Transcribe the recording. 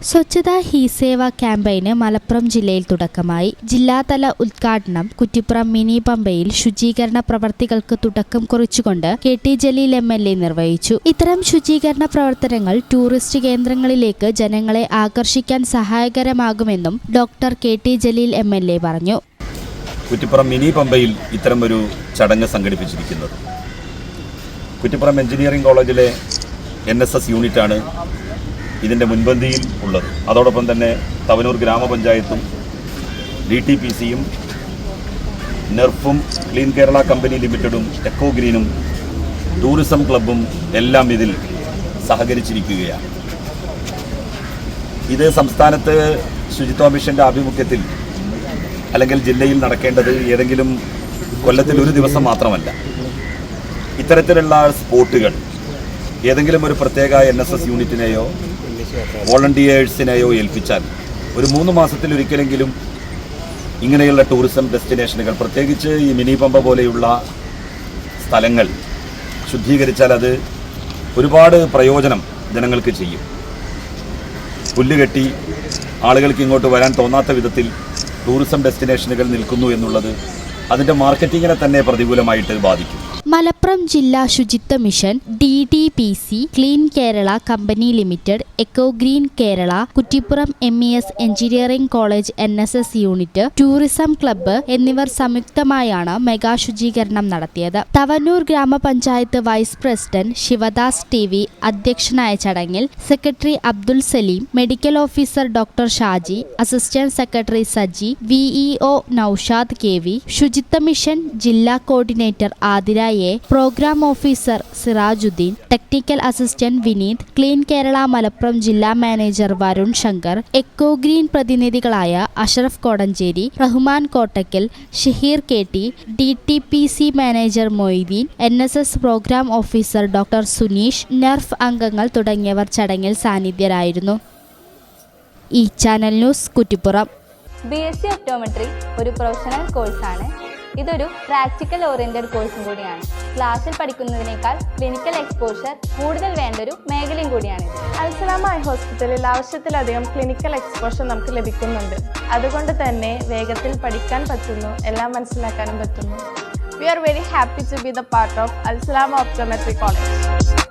സ്വച്ഛതാ ഹി സേവ ക്യാമ്പയിന് മലപ്പുറം ജില്ലയിൽ തുടക്കമായി. ജില്ലാതല ഉദ്ഘാടനം കുറ്റിപ്പുറം മിനി പമ്പയിൽ ശുചീകരണ പ്രവർത്തികൾക്ക് തുടക്കം കുറിച്ചുകൊണ്ട് KT ജലീൽ MLA നിർവഹിച്ചു. ഇത്തരം ശുചീകരണ പ്രവർത്തനങ്ങൾ ടൂറിസ്റ്റ് കേന്ദ്രങ്ങളിലേക്ക് ജനങ്ങളെ ആകർഷിക്കാൻ സഹായകരമാകുമെന്നും ഡോക്ടർ KT ജലീൽ MLA പറഞ്ഞു. കുറ്റിപ്പുറം മിനി പമ്പയിൽ ഇത്തരമൊരു ചടങ്ങ് സംഘടിപ്പിച്ചിരിക്കുന്നത് കുറ്റിപ്പുറം എഞ്ചിനീയറിംഗ് കോളേജിലെ NSS യൂണിറ്റാണ് ഇതിൻ്റെ മുൻപന്തിയിൽ ഉള്ളത്. അതോടൊപ്പം തന്നെ തവനൂർ ഗ്രാമപഞ്ചായത്തും DTPCയും നെർഫും ക്ലീൻ കേരള കമ്പനി ലിമിറ്റഡും എക്കോ ഗ്രീനും ടൂറിസം ക്ലബ്ബും എല്ലാം ഇതിൽ സഹകരിച്ചിരിക്കുകയാണ്. ഇത് സംസ്ഥാനത്ത് ശുചിത്വ മിഷൻ്റെ ആഭിമുഖ്യത്തിൽ അല്ലെങ്കിൽ ജില്ലയിൽ നടക്കേണ്ടത് ഏതെങ്കിലും കൊല്ലത്തിൽ ഒരു ദിവസം മാത്രമല്ല. ഇത്തരത്തിലുള്ള സ്പോട്ടുകൾ ഏതെങ്കിലും ഒരു പ്രത്യേക NSS യൂണിറ്റിനെയോ വോളണ്ടിയേഴ്സിനെയോ ഏൽപ്പിച്ചാൽ ഒരു 3 മാസത്തിലൊരിക്കലെങ്കിലും ഇങ്ങനെയുള്ള ടൂറിസം ഡെസ്റ്റിനേഷനുകൾ, പ്രത്യേകിച്ച് ഈ മിനി പമ്പ പോലെയുള്ള സ്ഥലങ്ങൾ ശുദ്ധീകരിച്ചാൽ അത് ഒരുപാട് പ്രയോജനം ജനങ്ങൾക്ക് ചെയ്യും. പുല്ലുകെട്ടി ആളുകൾക്ക് ഇങ്ങോട്ട് വരാൻ തോന്നാത്ത വിധത്തിൽ ടൂറിസം ഡെസ്റ്റിനേഷനുകൾ നിൽക്കുന്നു എന്നുള്ളത് അതിൻ്റെ മാർക്കറ്റിങ്ങിനെ തന്നെ പ്രതികൂലമായിട്ട് ബാധിക്കും. മലപ്പുറം ജില്ലാ ശുചിത്വ mission, DTPC, clean Kerala company limited, eco green Kerala, Kuttippuram MES engineering college NSS unit, tourism club എന്നിവർ സംയുക്തമായാണ് മെഗാ ശുചീകരണം നടത്തിയത്. തവനൂർ ഗ്രാമപഞ്ചായത്ത് വൈസ് പ്രസിഡന്റ് ശിവദാസ് TV അധ്യക്ഷനായ ചടങ്ങിൽ secretary Abdul Saleem, medical officer doctor Shaji, assistant secretary Saji, VEO Naushad KV, ശുചിത്വ മിഷൻ ജില്ലാ coordinator Athira A, programme officer Sirajuddin, technical assistant Vineeth, clean Kerala Malappuram ജില്ലാ manager Varun Shankar, eco green പ്രതിനിധികളായ Ashraf Kodanchery, Rahman Kottakkal, Shaheer KT, DTPC manager Moideen, NSS programme officer doctor Suneesh, നെർഫ് അംഗങ്ങൾ തുടങ്ങിയവർ ചടങ്ങിൽ സാന്നിധ്യരായിരുന്നു. ഈ channel news Kuttippuram. BSc optometry ഒരു പ്രൊഫഷണൽ കോഴ്സാണ്. ഇതൊരു പ്രാക്ടിക്കൽ ഓറിയന്റഡ് കോഴ്സും കൂടിയാണ്. ക്ലാസ്സിൽ പഠിക്കുന്നതിനേക്കാൾ ക്ലിനിക്കൽ എക്സ്പോഷർ കൂടുതൽ വേണ്ടൊരു മേഖലയും കൂടിയാണ്. അൽസലാമ ഐ ഹോസ്പിറ്റലിൽ ആവശ്യത്തിലധികം ക്ലിനിക്കൽ എക്സ്പോഷർ നമുക്ക് ലഭിക്കുന്നുണ്ട്. അതുകൊണ്ട് തന്നെ വേഗത്തിൽ പഠിക്കാൻ പറ്റുന്നു, എല്ലാം മനസ്സിലാക്കാനും പറ്റുന്നു. We are very happy to be the part of Al Salama Optometry College.